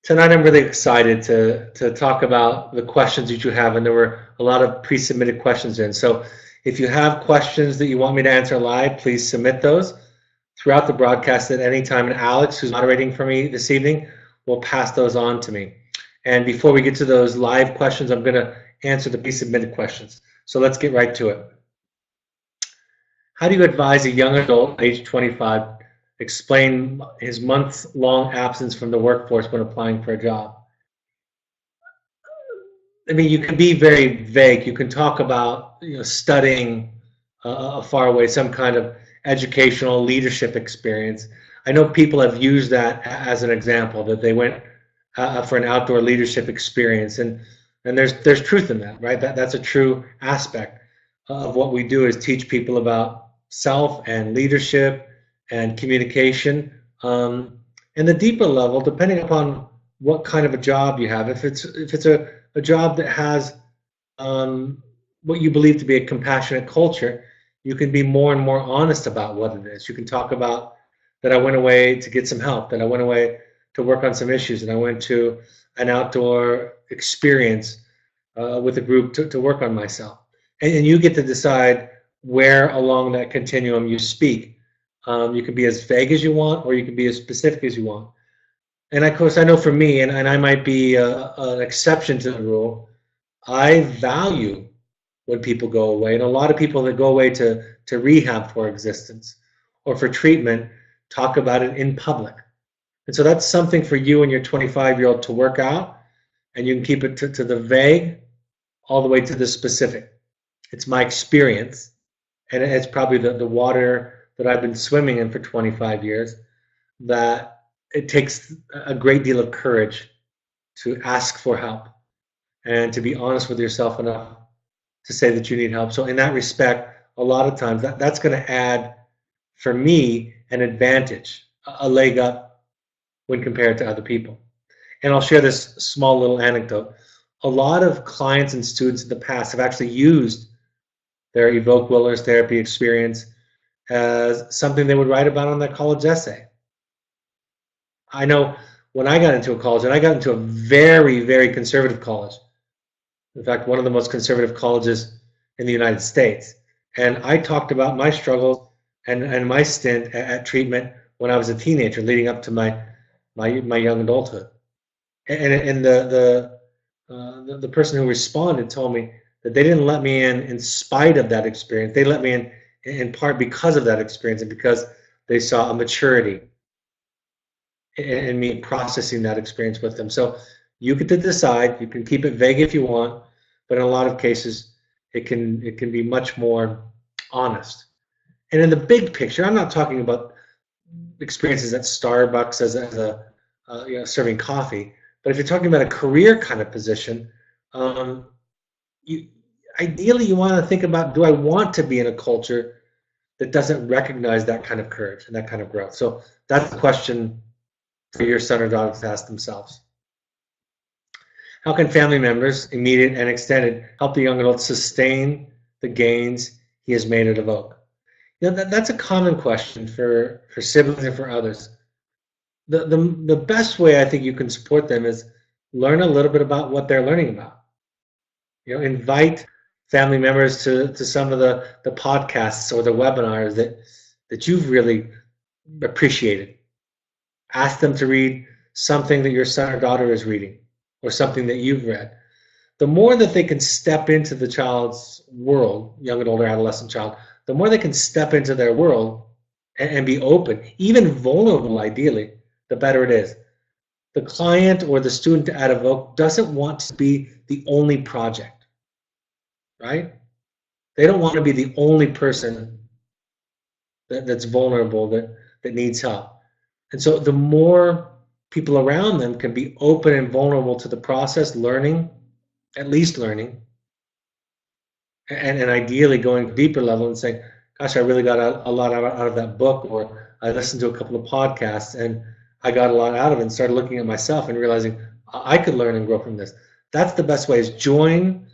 Tonight I'm really excited to talk about the questions that you have, and there were a lot of pre-submitted questions in. So if you have questions that you want me to answer live, please submit those throughout the broadcast at any time, and Alex, who's moderating for me this evening, will pass those on to me. And before we get to those live questions, I'm going to answer the pre-submitted questions. So let's get right to it. How do you advise a young adult, age 25, explain his month-long absence from the workforce when applying for a job? I mean, you can be very vague. You can talk about studying far away, some kind of educational leadership experience. I know people have used that as an example, that they went for an outdoor leadership experience, and there's truth in that, right? That's a true aspect of what we do, is teach people about self and leadership and communication. And the deeper level, depending upon what kind of a job you have, if it's a job that has what you believe to be a compassionate culture, you can be more and more honest about what it is. You can talk about that I went away to get some help, that I went away to work on some issues, and I went to an outdoor experience with a group to work on myself. And you get to decide where along that continuum you speak. You can be as vague as you want, or you can be as specific as you want. And of course, I know for me, and I might be an exception to the rule, I value when people go away. And a lot of people that go away to rehab for existence or for treatment talk about it in public. And so that's something for you and your 25-year-old to work out, and you can keep it to the vague all the way to the specific. It's my experience, and it's probably the water that I've been swimming in for 25 years, that it takes a great deal of courage to ask for help and to be honest with yourself enough to say that you need help. So in that respect, a lot of times that's going to add, for me, an advantage, a leg up when compared to other people. And I'll share this small little anecdote. A lot of clients and students in the past have actually used their Evoque Wellness Therapy experience as something they would write about on their college essay. I know when I got into a college, and I got into a very, very conservative college, in fact, one of the most conservative colleges in the United States, and I talked about my struggles and my stint at treatment when I was a teenager, leading up to my young adulthood. And the person who responded told me that they didn't let me in spite of that experience. They let me in part because of that experience, and because they saw a maturity in me processing that experience with them. So you get to decide. You can keep it vague if you want, but in a lot of cases, it can be much more honest. And in the big picture, I'm not talking about experiences at Starbucks as a serving coffee, but if you're talking about a career kind of position, ideally you want to think about, do I want to be in a culture that doesn't recognize that kind of courage and that kind of growth? So that's the question for your son or daughter to ask themselves. How can family members, immediate and extended, help the young adult sustain the gains he has made at Evoque? That's a common question for siblings and for others. The best way I think you can support them is learn a little bit about what they're learning about. Invite family members to some of the podcasts or the webinars that you've really appreciated. Ask them to read something that your son or daughter is reading, or something that you've read. The more that they can step into the child's world, young adult or adolescent child, the more they can step into their world and be open, even vulnerable ideally, the better it is. The client or the student at Evoque doesn't want to be the only project, right? They don't want to be the only person that's vulnerable, that needs help. And so the more people around them can be open and vulnerable to the process, learning, at least learning, and ideally going to a deeper level and saying, gosh, I really got a lot out of that book, or I listened to a couple of podcasts and I got a lot out of it, and started looking at myself and realizing I could learn and grow from this. That's the best way, is join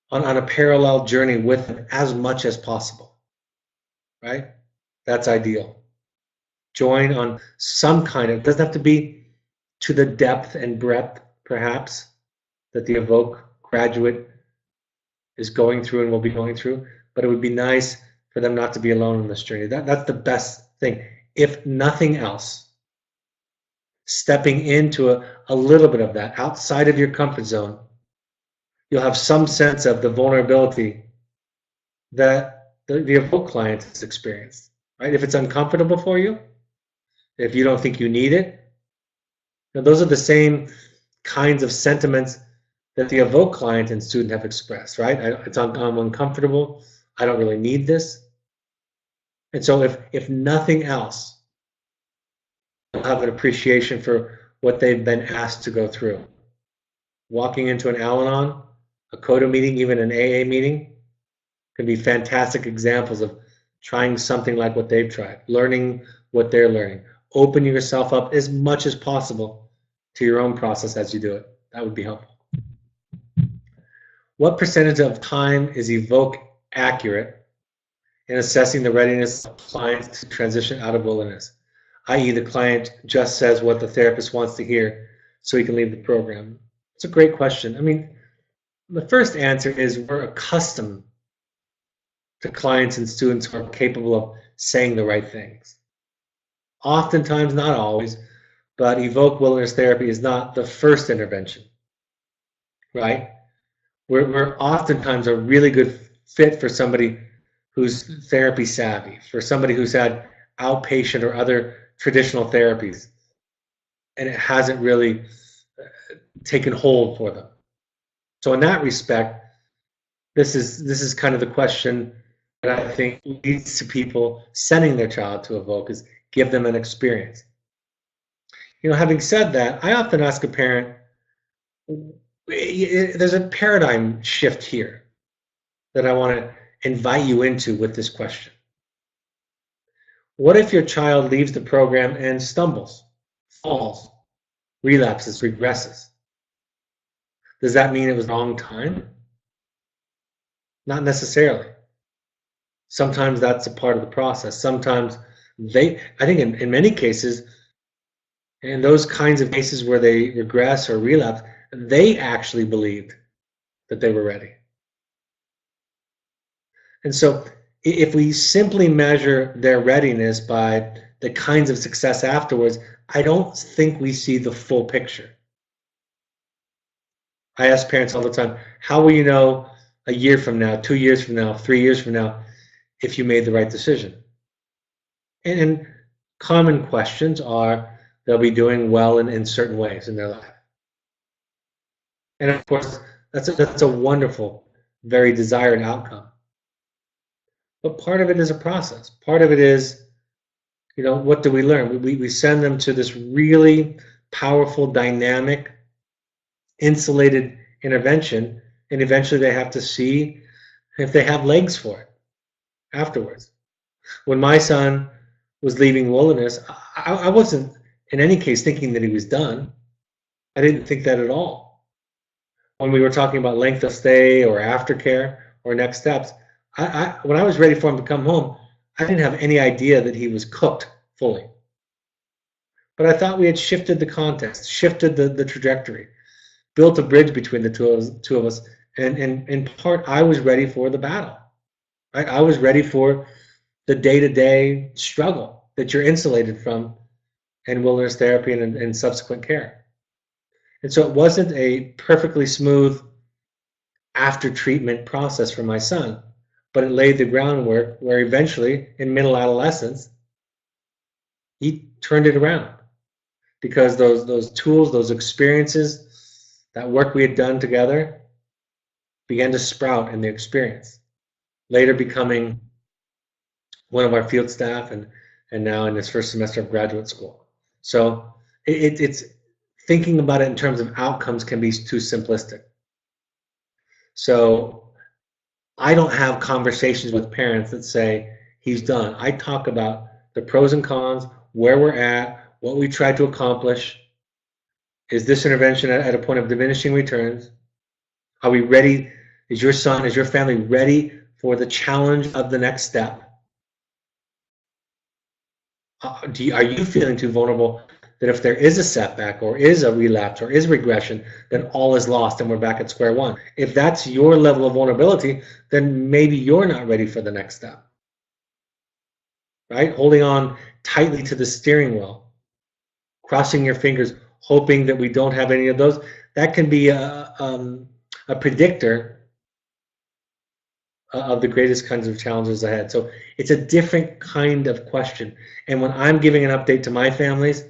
on a parallel journey with them as much as possible, right? That's ideal. Join on some kind of, it doesn't have to be to the depth and breadth, perhaps, that the Evoque graduate is going through and will be going through. But it would be nice for them not to be alone on this journey. That's the best thing. If nothing else, stepping into a little bit of that outside of your comfort zone, you'll have some sense of the vulnerability that the Evoque client has experienced, right? If it's uncomfortable for you, if you don't think you need it, those are the same kinds of sentiments that the Evoque client and student have expressed, right? I'm uncomfortable. I don't really need this. And so if nothing else, you'll have an appreciation for what they've been asked to go through. Walking into an Al-Anon, a CODA meeting, even an AA meeting, can be fantastic examples of trying something like what they've tried, learning what they're learning. Open yourself up as much as possible to your own process as you do it. That would be helpful. What percentage of time is Evoque accurate in assessing the readiness of clients to transition out of wilderness? I.e., the client just says what the therapist wants to hear so he can leave the program. It's a great question. I mean, the first answer is we're accustomed to clients and students who are capable of saying the right things. Oftentimes, not always, but Evoque wilderness therapy is not the first intervention, right? We're oftentimes a really good fit for somebody who's therapy savvy, for somebody who's had outpatient or other traditional therapies, and it hasn't really taken hold for them. So in that respect, this is kind of the question that I think leads to people sending their child to Evoque, is give them an experience. You know, having said that, I often ask a parent, there's a paradigm shift here that I want to invite you into with this question. What if your child leaves the program and stumbles, falls, relapses, regresses? Does that mean it was the wrong time? Not necessarily. Sometimes that's a part of the process. Sometimes I think in many cases, in those kinds of cases where they regress or relapse, they actually believed that they were ready. And so if we simply measure their readiness by the kinds of success afterwards, I don't think we see the full picture. I ask parents all the time, how will you know a year from now, 2 years from now, 3 years from now, if you made the right decision? And common questions are, they'll be doing well in certain ways in their life. And of course, that's a wonderful, very desired outcome. But part of it is a process. Part of it is, you know, what do we learn? We send them to this really powerful, dynamic, insulated intervention, and eventually they have to see if they have legs for it afterwards. When my son was leaving wilderness, I wasn't in any case thinking that he was done. I didn't think that at all. When we were talking about length of stay or aftercare or next steps, when I was ready for him to come home, I didn't have any idea that he was cooked fully. But I thought we had shifted the context, shifted the trajectory, built a bridge between the two of us, and in part, I was ready for the battle. Right? I was ready for the day-to-day struggle that you're insulated from in wilderness therapy and subsequent care. And so it wasn't a perfectly smooth after-treatment process for my son, but it laid the groundwork where eventually, in middle adolescence, he turned it around. Because those tools, those experiences, that work we had done together began to sprout in the experience. Later becoming one of our field staff and now in his first semester of graduate school. So it's thinking about it in terms of outcomes can be too simplistic. So I don't have conversations with parents that say, he's done. I talk about the pros and cons, where we're at, what we tried to accomplish. Is this intervention at a point of diminishing returns? Are we ready? Is your son, is your family ready for the challenge of the next step? Are you feeling too vulnerable that if there is a setback or is a relapse or is regression, then all is lost and we're back at square one. If that's your level of vulnerability, then maybe you're not ready for the next step, right? Holding on tightly to the steering wheel, crossing your fingers, hoping that we don't have any of those, that can be a predictor of the greatest kinds of challenges ahead. So it's a different kind of question. And when I'm giving an update to my families,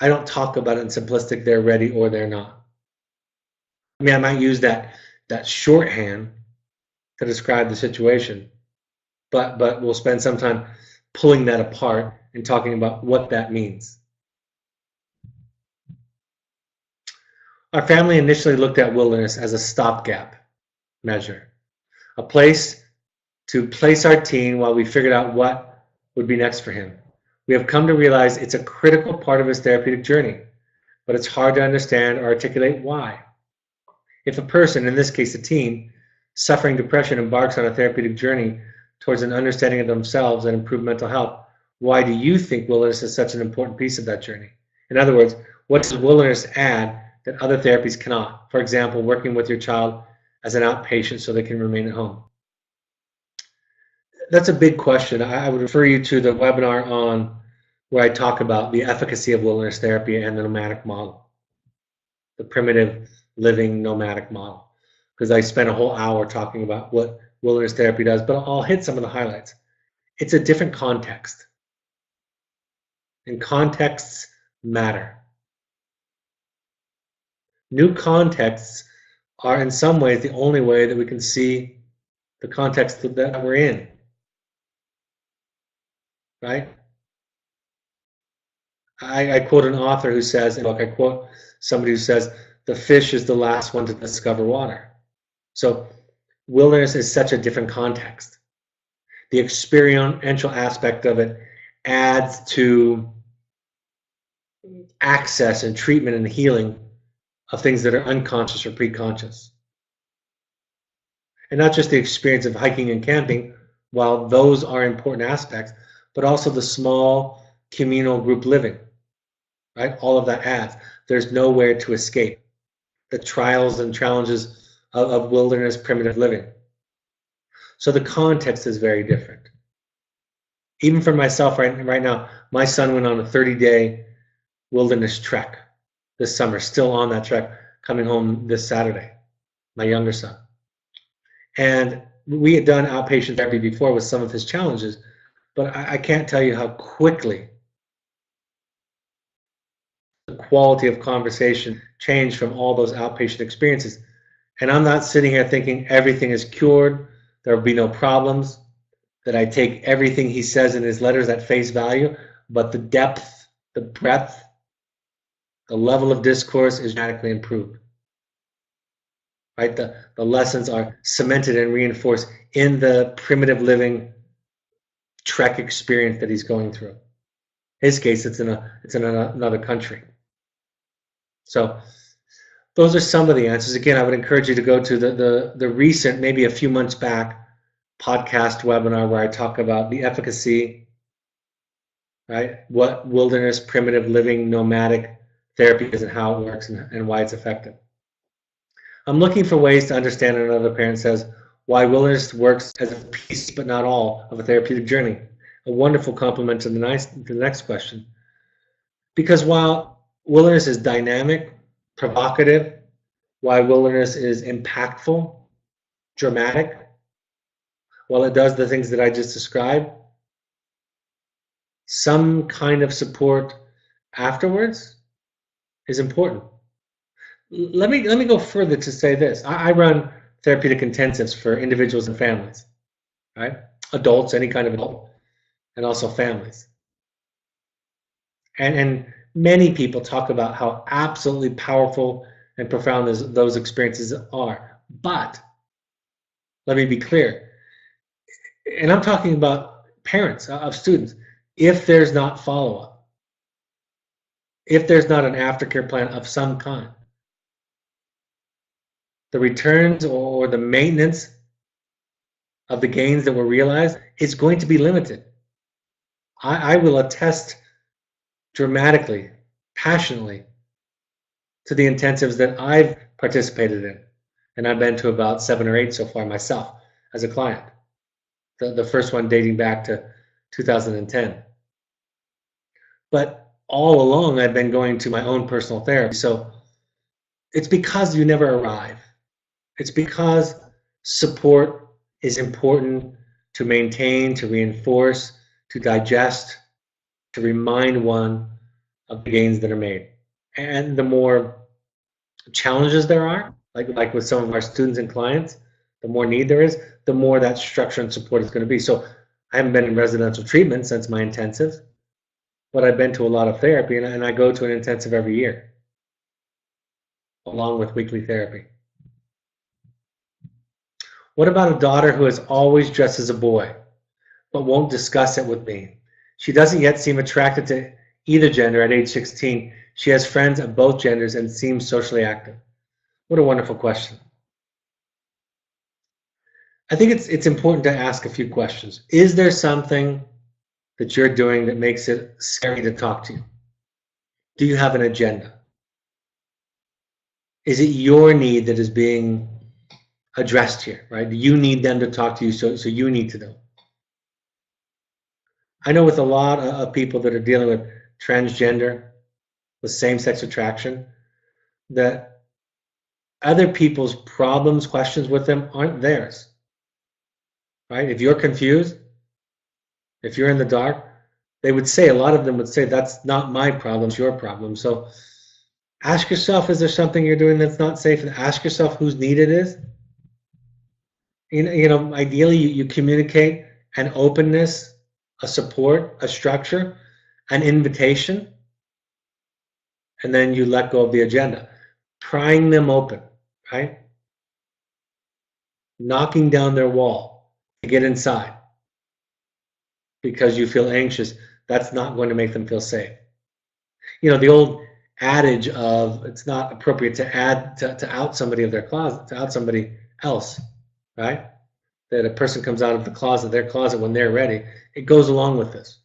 I don't talk about it in simplistic, they're ready or they're not. I mean, I might use that shorthand to describe the situation, but we'll spend some time pulling that apart and talking about what that means. Our family initially looked at wilderness as a stopgap measure, a place to place our teen while we figured out what would be next for him. We have come to realize it's a critical part of his therapeutic journey, but it's hard to understand or articulate why. If a person, in this case a teen, suffering depression embarks on a therapeutic journey towards an understanding of themselves and improved mental health, why do you think wilderness is such an important piece of that journey? In other words, what does wilderness add that other therapies cannot? For example, working with your child as an outpatient so they can remain at home. That's a big question. I would refer you to the webinar on where I talk about the efficacy of wilderness therapy and the nomadic model, the primitive living nomadic model, because I spent a whole hour talking about what wilderness therapy does, but I'll hit some of the highlights. It's a different context, and contexts matter. New contexts are in some ways the only way that we can see the context that we're in, right? I quote an author who says, I quote somebody who says, the fish is the last one to discover water. So wilderness is such a different context. The experiential aspect of it adds to access and treatment and healing of things that are unconscious or preconscious. And not just the experience of hiking and camping, while those are important aspects, but also the small communal group living, right? All of that adds. There's nowhere to escape the trials and challenges of wilderness primitive living. So the context is very different. Even for myself right now, my son went on a 30-day wilderness trek this summer, still on that trek, coming home this Saturday, my younger son. And we had done outpatient therapy before with some of his challenges, but I can't tell you how quickly the quality of conversation changed from all those outpatient experiences. And I'm not sitting here thinking everything is cured, there will be no problems, that I take everything he says in his letters at face value, but the depth, the breadth, the level of discourse is dramatically improved. Right? The lessons are cemented and reinforced in the primitive living trek experience that he's going through. In his case, it's in another country. So those are some of the answers. Again, I would encourage you to go to the recent, maybe a few months back, podcast webinar where I talk about the efficacy, right? What wilderness, primitive living, nomadic therapy is and how it works and why it's effective. I'm looking for ways to understand, another parent says, why wilderness works as a piece but not all of a therapeutic journey. A wonderful complement to the next question. Because while wilderness is dynamic, provocative, why wilderness is impactful, dramatic, while it does the things that I just described, some kind of support afterwards is important. Let me go further to say this. I run therapeutic intensives for individuals and families, right? Adults, any kind of adult, and also families. And many people talk about how absolutely powerful and profound those experiences are. But let me be clear, and I'm talking about parents of students, if there's not follow-up, if there's not an aftercare plan of some kind, the returns or the maintenance of the gains that were realized is going to be limited. I will attest dramatically, passionately to the intensives that I've participated in. And I've been to about 7 or 8 so far myself as a client. The first one dating back to 2010. But all along, I've been going to my own personal therapy. So it's because you never arrive. It's because support is important to maintain, to reinforce, to digest, to remind one of the gains that are made. And the more challenges there are, like with some of our students and clients, the more need there is, the more that structure and support is going to be. So I haven't been in residential treatment since my intensive, but I've been to a lot of therapy, and I go to an intensive every year, along with weekly therapy. What about a daughter who is always dressed as a boy, but won't discuss it with me? She doesn't yet seem attracted to either gender at age 16. She has friends of both genders and seems socially active. What a wonderful question. I think it's important to ask a few questions. Is there something that you're doing that makes it scary to talk to you? Do you have an agenda? Is it your need that is being addressed here, right? You need them to talk to you, so you need to know. I know with a lot of people that are dealing with transgender, with same-sex attraction, that other people's problems, questions with them aren't theirs, right? If you're confused, if you're in the dark, they would say, a lot of them would say, that's not my problem, it's your problem. So ask yourself, is there something you're doing that's not safe? And ask yourself whose need it is. Ideally, you communicate an openness, a support, a structure, an invitation, and then you let go of the agenda. Prying them open, right? Knocking down their wall to get inside because you feel anxious, that's not going to make them feel safe. The old adage of it's not appropriate to out somebody of their closet, to out somebody else, right? That a person comes out of their closet when they're ready. It goes along with this.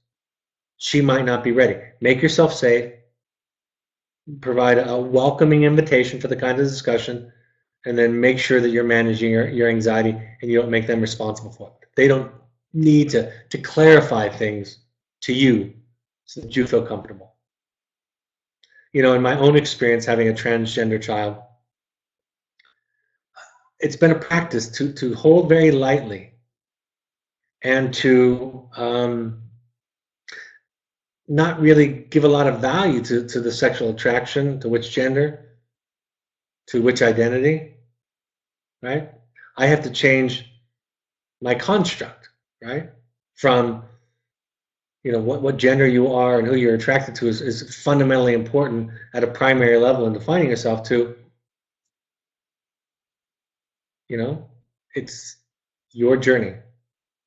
She might not be ready. Make yourself safe. Provide a welcoming invitation for the kind of discussion, and then make sure that you're managing your anxiety and you don't make them responsible for it. They don't need to clarify things to you so that you feel comfortable. In my own experience having a transgender child, it's been a practice to hold very lightly and to not really give a lot of value to the sexual attraction, to which gender, to which identity, right? I have to change my construct, right? From, what gender you are and who you're attracted to is fundamentally important at a primary level in defining yourself to, it's your journey.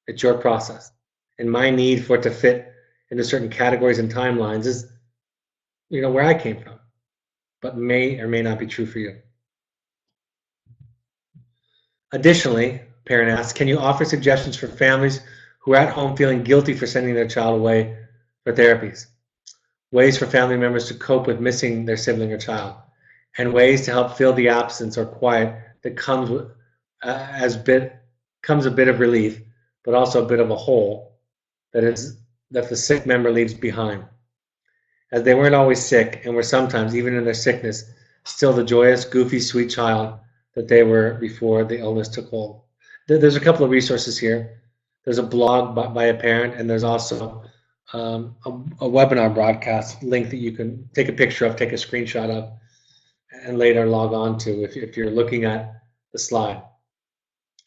It's your process. And my need for it to fit into certain categories and timelines is, where I came from, but may or may not be true for you. Additionally, parent asks, can you offer suggestions for families who are at home feeling guilty for sending their child away for therapies? Ways for family members to cope with missing their sibling or child, and ways to help fill the absence or quiet that comes with comes a bit of relief, but also a bit of a hole that the sick member leaves behind. As they weren't always sick and were sometimes, even in their sickness, still the joyous, goofy, sweet child that they were before the illness took hold. There's a couple of resources here. There's a blog by a parent, and there's also a webinar broadcast link that you can take a picture of, take a screenshot of, and later log on to if you're looking at the slide.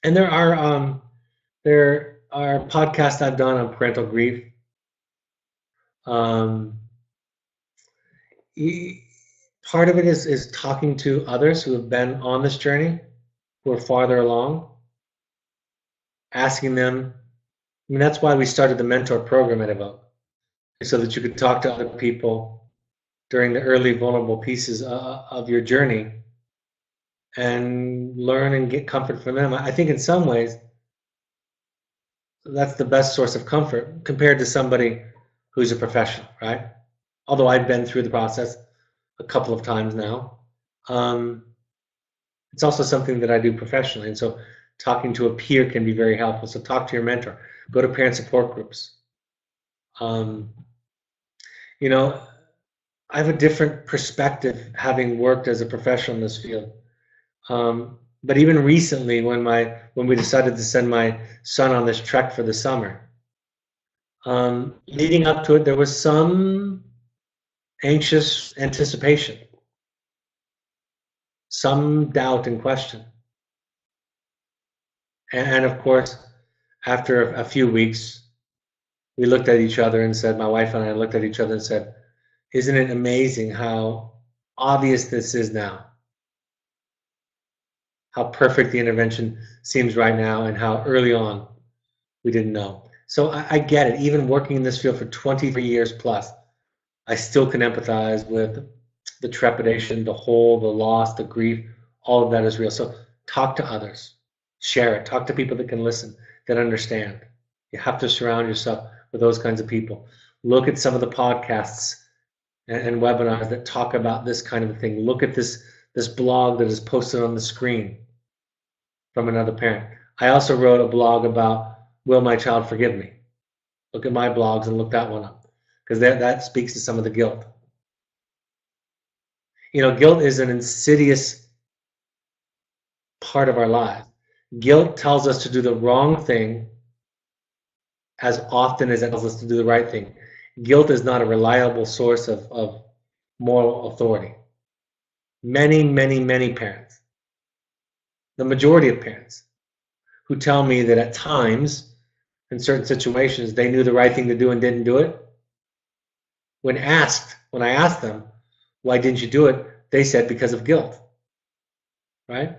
And there are podcasts I've done on parental grief. Part of it is talking to others who have been on this journey, who are farther along, asking them. That's why we started the mentor program at Evoque, so that you could talk to other people during the early vulnerable pieces of your journey and learn and get comfort from them. I think in some ways that's the best source of comfort compared to somebody who's a professional, right? Although I've been through the process, a couple of times now. It's also something that I do professionally, and so talking to a peer can be very helpful. So talk to your mentor. Go to parent support groups. You know, I have a different perspective having worked as a professional in this field. But even recently, when we decided to send my son on this trek for the summer, leading up to it, there was some anxious anticipation, some doubt and question. And of course, after a few weeks, we looked at each other and said, my wife and I looked at each other and said, isn't it amazing how obvious this is now? How perfect the intervention seems right now, and how early on we didn't know. So I get it. Even working in this field for 23 years plus, I still can empathize with the trepidation, the hole, the loss, the grief. All of that is real. So talk to others, share it, talk to people that can listen, that understand. You have to surround yourself with those kinds of people. Look at some of the podcasts and webinars that talk about this kind of thing. Look at this blog that is posted on the screen from another parent. I also wrote a blog about Will My Child Forgive Me? Look at my blogs and look that one up, because that speaks to some of the guilt. You know, guilt is an insidious part of our lives. Guilt tells us to do the wrong thing as often as it tells us to do the right thing. Guilt is not a reliable source of moral authority. Many parents, the majority of parents, who tell me that at times, in certain situations, they knew the right thing to do and didn't do it. When I asked them, why didn't you do it? They said, because of guilt, right?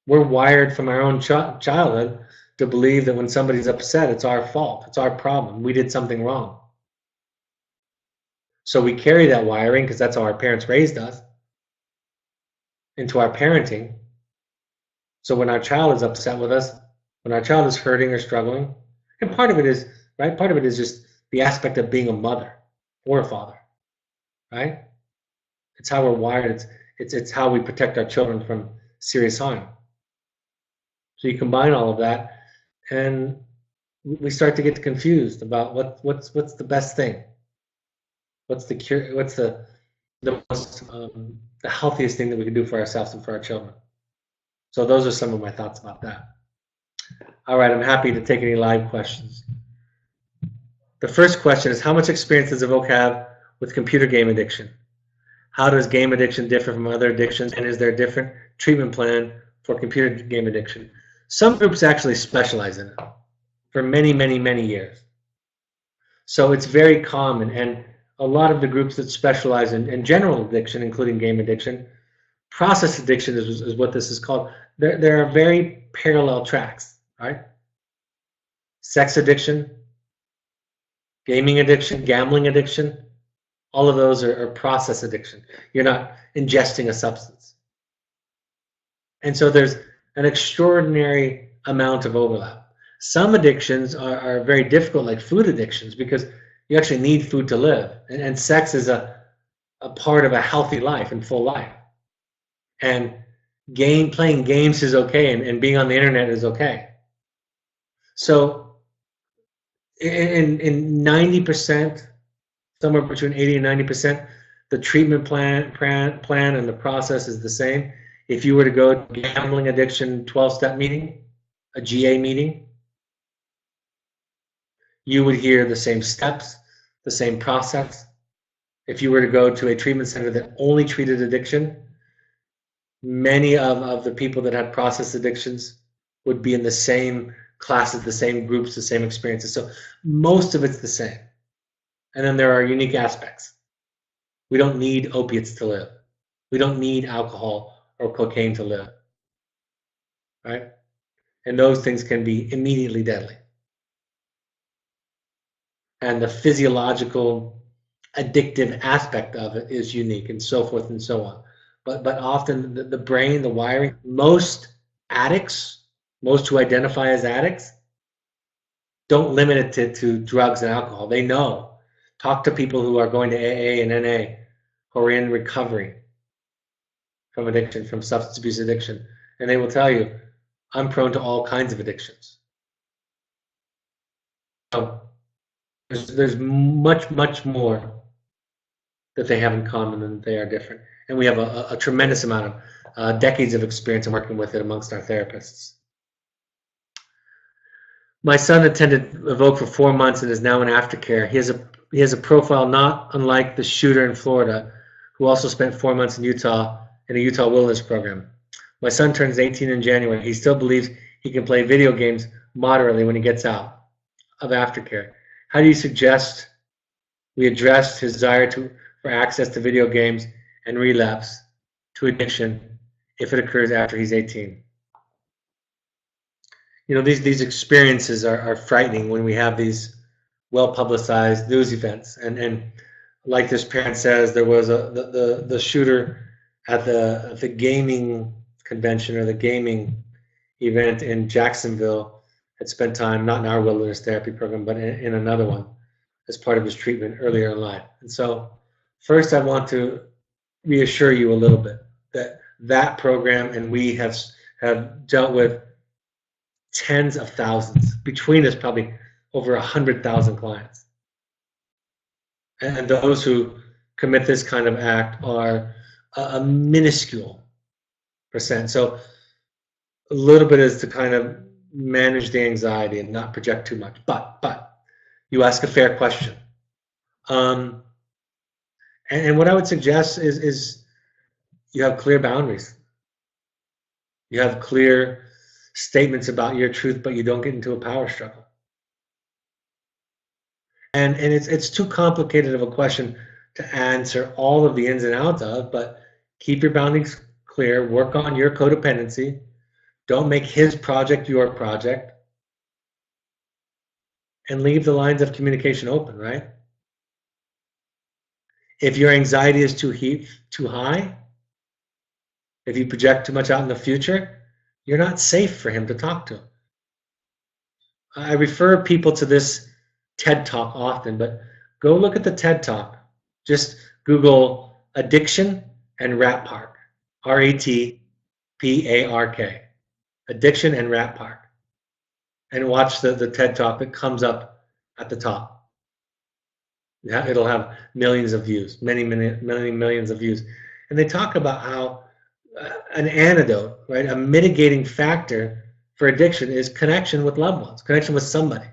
We're wired from our own childhood to believe that when somebody's upset, it's our fault, it's our problem, we did something wrong. So we carry that wiring, because that's how our parents raised us, into our parenting. So when our child is upset with us, when our child is hurting or struggling, and part of it is, right, part of it is just the aspect of being a mother or a father, right? It's how we're wired. It's how we protect our children from serious harm. So you combine all of that, and we start to get confused about what's the best thing. What's the cure? What's the most the healthiest thing that we can do for ourselves and for our children? So those are some of my thoughts about that. All right, I'm happy to take any live questions. The first question is, how much experience does Evoque have with computer game addiction? How does game addiction differ from other addictions, and is there a different treatment plan for computer game addiction? Some groups actually specialize in it for many years. So it's very common, and a lot of the groups that specialize in general addiction, including game addiction, process addiction is what this is called. There are very parallel tracks, right? Sex addiction, gaming addiction, gambling addiction, all of those are process addiction. You're not ingesting a substance. And so there's an extraordinary amount of overlap. Some addictions are very difficult, like food addictions, because you actually need food to live. And sex is a part of a healthy life and full life. And playing games is okay, and being on the internet is okay. So in 90%, somewhere between 80 and 90%, the treatment plan and the process is the same. If you were to go to a gambling addiction 12-step meeting, a GA meeting, you would hear the same steps, the same process. If you were to go to a treatment center that only treated addiction, many of the people that had process addictions would be in the same classes, the same groups, the same experiences. So most of it's the same. And then there are unique aspects. We don't need opiates to live. We don't need alcohol or cocaine to live, right? And those things can be immediately deadly. And the physiological addictive aspect of it is unique, and so forth and so on. But often the brain, the wiring, most addicts, most who identify as addicts, don't limit it to drugs and alcohol. They know. Talk to people who are going to AA and NA who are in recovery from addiction, from substance abuse addiction, and they will tell you, I'm prone to all kinds of addictions. So there's much more that they have in common than they are different. And we have a tremendous amount of decades of experience in working with it amongst our therapists. My son attended Evoque for 4 months and is now in aftercare. He has a profile not unlike the shooter in Florida, who also spent 4 months in Utah in a Utah wilderness program. My son turns 18 in January. He still believes he can play video games moderately when he gets out of aftercare. How do you suggest we address his desire for access to video games and relapse to addiction if it occurs after he's 18? You know, these experiences are frightening when we have these well-publicized news events. And like this parent says, there was the shooter at the gaming convention or the gaming event in Jacksonville had spent time, not in our wilderness therapy program, but in another one as part of his treatment earlier in life. And so first I want to reassure you a little bit that that program and we have dealt with tens of thousands, between us probably over 100,000 clients. And those who commit this kind of act are a minuscule percent. So a little bit is to kind of manage the anxiety and not project too much. But you ask a fair question. And what I would suggest is you have clear boundaries. You have clear statements about your truth, but you don't get into a power struggle. And it's too complicated of a question to answer all of the ins and outs of, but keep your boundaries clear, work on your codependency, don't make his project your project, and leave the lines of communication open, right? If your anxiety is too high, if you project too much out in the future, you're not safe for him to talk to. I refer people to this TED Talk often, but go look at the TED Talk. Just Google addiction and rat park. RATPARK. Addiction and rat park. And watch the TED Talk that comes up at the top. Yeah, it'll have millions of views, many millions of views. And they talk about how an antidote, right, a mitigating factor for addiction is connection with loved ones, connection with somebody.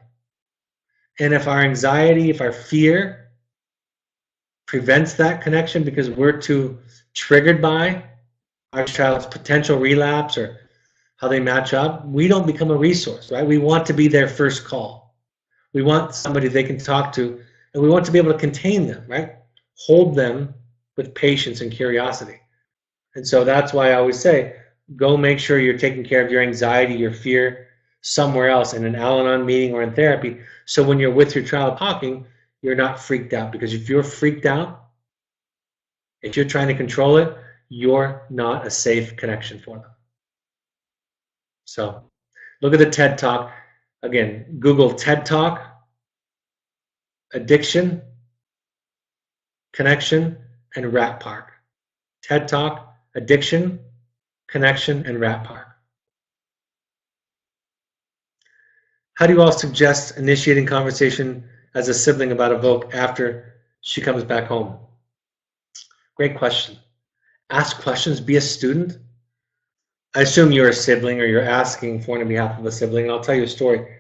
And if our anxiety, if our fear prevents that connection because we're too triggered by our child's potential relapse or how they match up, we don't become a resource, right? We want to be their first call. We want somebody they can talk to, and we want to be able to contain them, right? Hold them with patience and curiosity. And so that's why I always say, go make sure you're taking care of your anxiety, your fear somewhere else in an Al-Anon meeting or in therapy. So when you're with your child talking, you're not freaked out. Because if you're freaked out, if you're trying to control it, you're not a safe connection for them. So look at the TED Talk. Again, Google TED Talk, addiction, connection, and rat park. TED Talk, addiction, connection, and rat park. How do you all suggest initiating conversation as a sibling about Evoque after she comes back home? Great question. Ask questions, be a student. I assume you're a sibling or you're asking for on behalf of a sibling, and I'll tell you a story.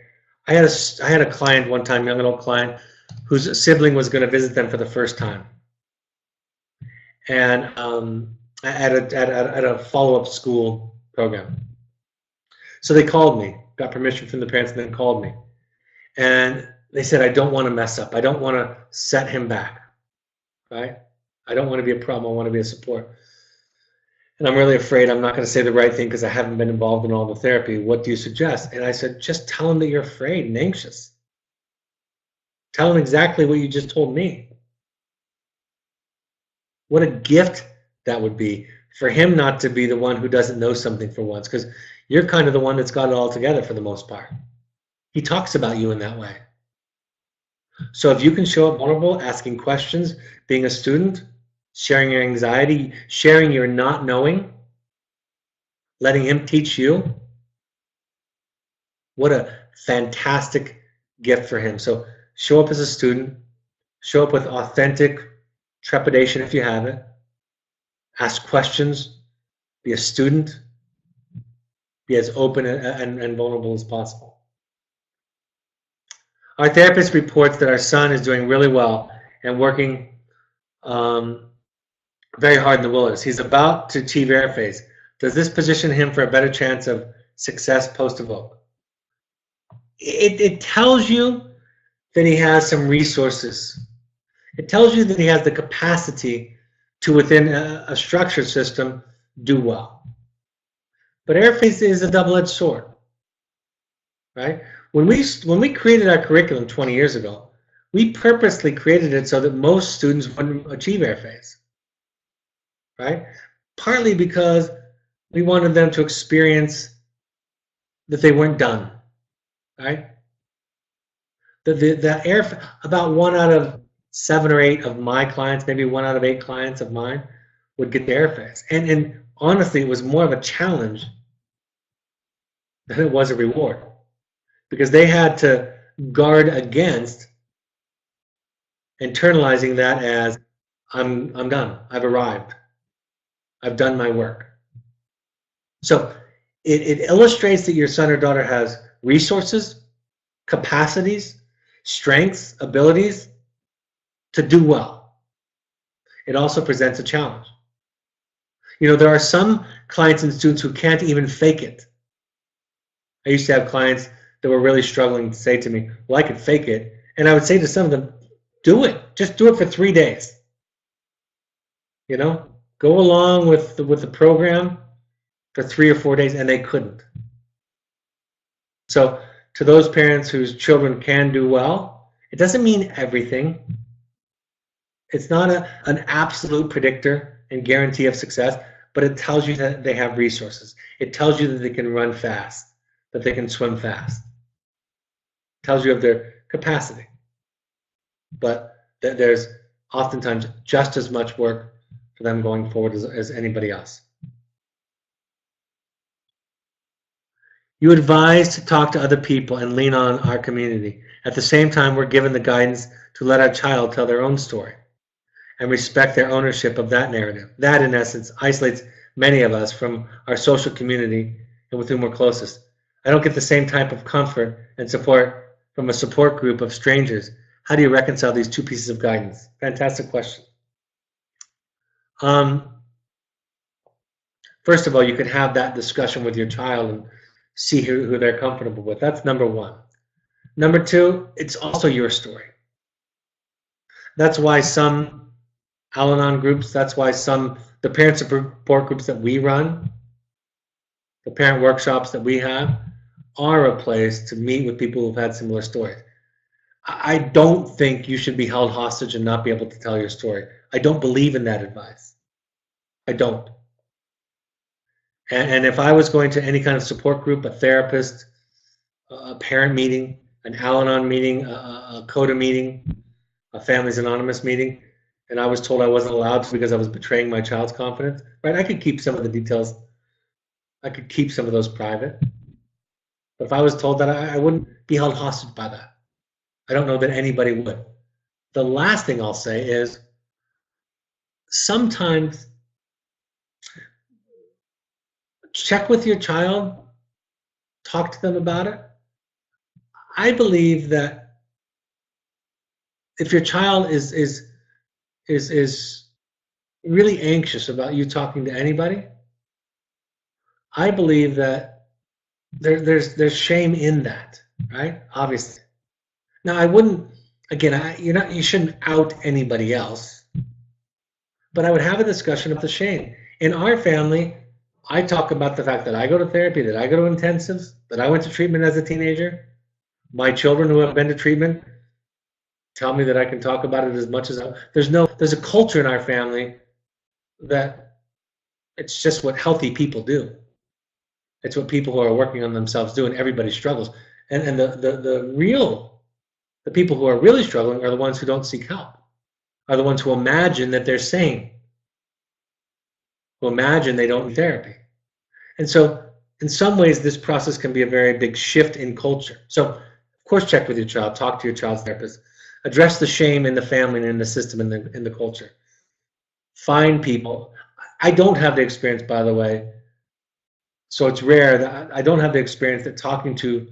I had a client one time, young adult client, whose sibling was going to visit them for the first time. And at a follow-up school program. So they called me, got permission from the parents, and then called me. And they said, I don't want to mess up. I don't want to set him back, right? I don't want to be a problem. I want to be a support. And I'm really afraid I'm not going to say the right thing because I haven't been involved in all the therapy. What do you suggest? And I said, just tell him that you're afraid and anxious. Tell him exactly what you just told me. What a gift that would be for him not to be the one who doesn't know something for once, because you're kind of the one that's got it all together for the most part. He talks about you in that way. So if you can show up vulnerable, asking questions, being a student, sharing your anxiety, sharing your not knowing, letting him teach you. What a fantastic gift for him. So show up as a student, show up with authentic trepidation if you have it, ask questions, be a student, be as open and vulnerable as possible. Our therapist reports that our son is doing really well and working very hard in the wilderness. He's about to achieve air phase. Does this position him for a better chance of success post-Evoque? It tells you that he has some resources. It tells you that he has the capacity to, within a structured system, do well. But air phase is a double-edged sword, right? When we created our curriculum 20 years ago, we purposely created it so that most students wouldn't achieve air phase, right? Partly because we wanted them to experience that they weren't done, right? About 1 out of 7 or 8 of my clients, maybe 1 out of 8 clients of mine would get the air phase. And honestly, it was more of a challenge than it was a reward, because they had to guard against internalizing that as I'm done, I've arrived, I've done my work. So it illustrates that your son or daughter has resources, capacities, strengths, abilities to do well. It also presents a challenge. You know, there are some clients and students who can't even fake it. I used to have clients that were really struggling to say to me, well, I could fake it. And I would say to some of them, do it. Just do it for 3 days. You know, go along with the program for 3 or 4 days, and they couldn't. So to those parents whose children can do well, it doesn't mean everything. It's not an absolute predictor and guarantee of success, but it tells you that they have resources. It tells you that they can run fast, that they can swim fast. It tells you of their capacity. But there's oftentimes just as much work for them going forward as anybody else. You advise to talk to other people and lean on our community. At the same time, we're given the guidance to let our child tell their own story and respect their ownership of that narrative. That, in essence, isolates many of us from our social community and with whom we're closest. I don't get the same type of comfort and support from a support group of strangers. How do you reconcile these two pieces of guidance? Fantastic question. First of all, you can have that discussion with your child and see who they're comfortable with. That's number one. Number two, it's also your story. That's why some Al-Anon groups, that's why the parent support groups that we run, the parent workshops that we have, are a place to meet with people who've had similar stories. I don't think you should be held hostage and not be able to tell your story. I don't believe in that advice. I don't. And if I was going to any kind of support group, a therapist, a parent meeting, an Al-Anon meeting, a CODA meeting, a Families Anonymous meeting, and I was told I wasn't allowed to because I was betraying my child's confidence, right? I could keep some of the details. I could keep some of those private. But if I was told that, I wouldn't be held hostage by that. I don't know that anybody would. The last thing I'll say is sometimes check with your child, talk to them about it. I believe that if your child is really anxious about you talking to anybody, I believe that there's shame in that, right? Obviously. Now, I wouldn't, again, you shouldn't out anybody else, but I would have a discussion of the shame. In our family, I talk about the fact that I go to therapy, that I go to intensives, that I went to treatment as a teenager. My children who have been to treatment tell me that I can talk about it as much as there's a culture in our family that it's just what healthy people do. It's what people who are working on themselves do, and everybody struggles. And the people who are really struggling are the ones who don't seek help, are the ones who imagine that they're sane, who imagine they don't need therapy. And so in some ways, this process can be a very big shift in culture. So of course, check with your child, talk to your child's therapist, address the shame in the family and in the system and in the culture. Find people. I don't have the experience, by the way, so it's rare that I don't have the experience that talking to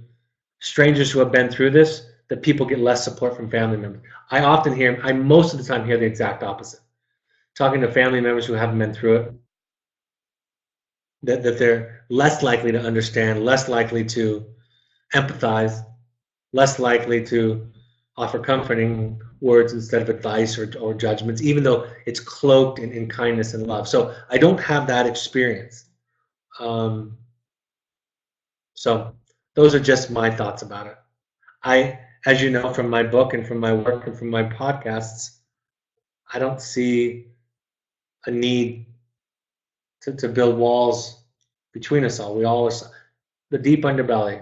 strangers who have been through this, that people get less support from family members. I most of the time hear the exact opposite. Talking to family members who haven't been through it, that they're less likely to understand, less likely to empathize, less likely to offer comforting words instead of advice or judgments, even though it's cloaked in kindness and love. So I don't have that experience. So those are just my thoughts about it. As you know from my book and from my work and from my podcasts, I don't see a need to build walls between us all. We always, the deep underbelly,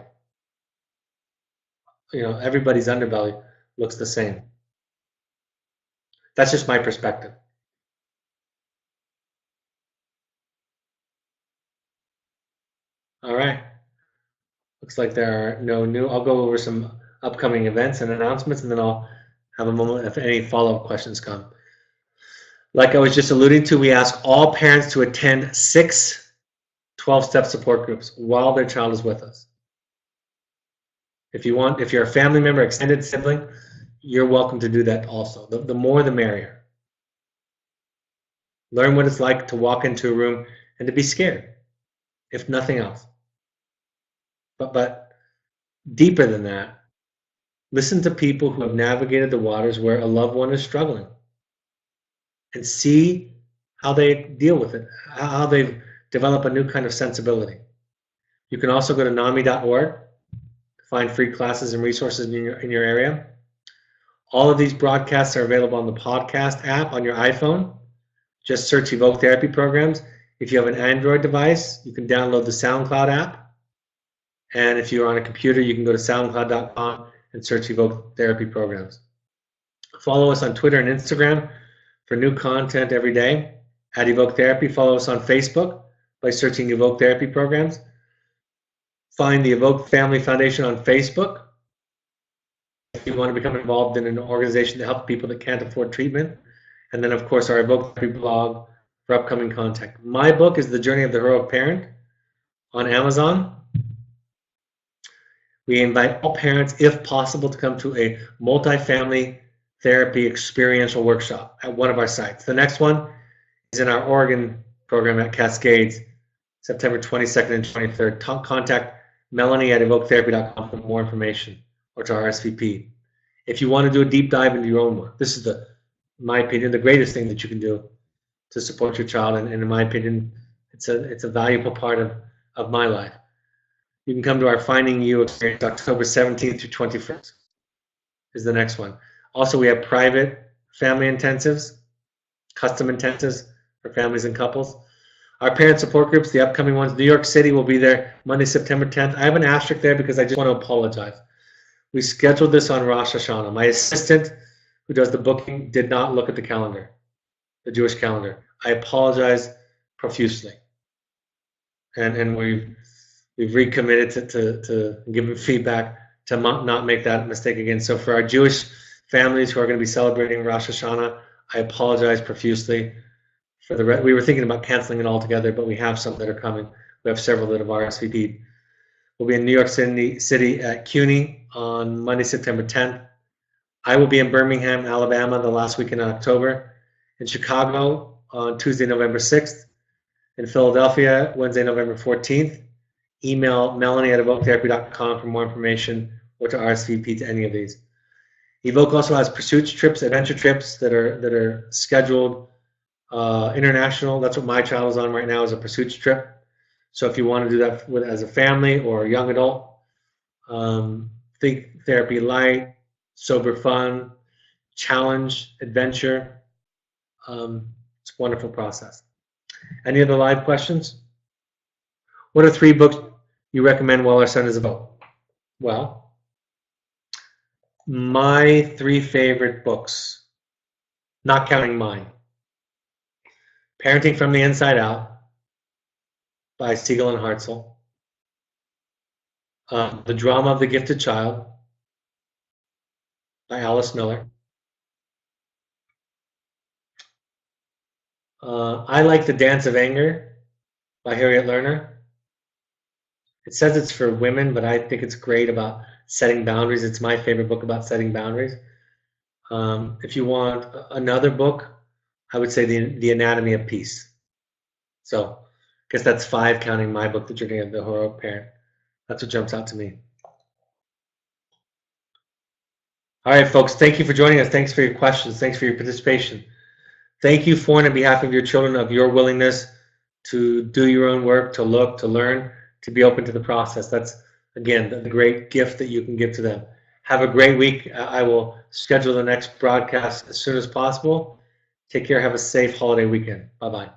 everybody's underbelly looks the same. That's just my perspective. All right. Looks like there are no new. I'll go over some upcoming events and announcements, and then I'll have a moment if any follow-up questions come. Like I was just alluding to, we ask all parents to attend 6 12-step support groups while their child is with us. If you're a family member, extended sibling, you're welcome to do that also. The more the merrier. Learn what it's like to walk into a room and to be scared, if nothing else. But deeper than that, listen to people who have navigated the waters where a loved one is struggling and see how they deal with it, how they've developed a new kind of sensibility. You can also go to NAMI.org to find free classes and resources in your area. All of these broadcasts are available on the podcast app on your iPhone. Just search Evoque Therapy Programs. If you have an Android device, you can download the SoundCloud app. And if you're on a computer, you can go to soundcloud.com and search Evoque Therapy Programs. Follow us on Twitter and Instagram for new content every day at Evoque Therapy. Follow us on Facebook by searching Evoque Therapy Programs. Find the Evoque Family Foundation on Facebook if you want to become involved in an organization to help people that can't afford treatment. And then, of course, our Evoque Therapy blog for upcoming content. My book is The Journey of the Heroic Parent on Amazon. We invite all parents, if possible, to come to a multifamily therapy experiential workshop at one of our sites. The next one is in our Oregon program at Cascades, September 22nd and 23rd. Contact Melanie at evoquetherapy.com for more information or to RSVP. If you want to do a deep dive into your own work, this is, in my opinion, the greatest thing that you can do to support your child. And in my opinion, it's a valuable part of my life. You can come to our Finding You experience October 17th through 21st is the next one. Also, we have private family intensives, custom intensives for families and couples. Our parent support groups, the upcoming ones, New York City will be there Monday, September 10th. I have an asterisk there because I just want to apologize. We scheduled this on Rosh Hashanah. My assistant, who does the booking, did not look at the calendar, the Jewish calendar. I apologize profusely. And we've recommitted to giving feedback to not make that mistake again. So for our Jewish families who are going to be celebrating Rosh Hashanah, I apologize profusely. We were thinking about canceling it altogether, but we have some that are coming. We have several that have RSVP'd. We'll be in New York City at CUNY on Monday, September 10th. I will be in Birmingham, Alabama, the last weekend in October. In Chicago on Tuesday, November 6th. In Philadelphia, Wednesday, November 14th. Email Melanie at evoquetherapy.com for more information or to RSVP to any of these. Evoque also has pursuit trips, adventure trips that are scheduled international. That's what my child is on right now, is a pursuit trip. So if you want to do that as a family or a young adult, think therapy light, sober fun, challenge, adventure. It's a wonderful process. Any other live questions? What are 3 books you recommend while our son is about? Well, my 3 favorite books, not counting mine. Parenting from the Inside Out, by Siegel and Hartzell. The Drama of the Gifted Child by Alice Miller. I Like the Dance of Anger by Harriet Lerner. It says it's for women, but I think it's great about setting boundaries. It's my favorite book about setting boundaries. If you want another book, I would say the Anatomy of Peace. So I guess that's 5, counting my book, The Journey of the Heroic Parent. That's what jumps out to me. All right, folks, thank you for joining us. Thanks for your questions. Thanks for your participation. Thank you for and on behalf of your children of your willingness to do your own work, to look, to learn, to be open to the process. That's, again, the great gift that you can give to them. Have a great week. I will schedule the next broadcast as soon as possible. Take care. Have a safe holiday weekend. Bye-bye.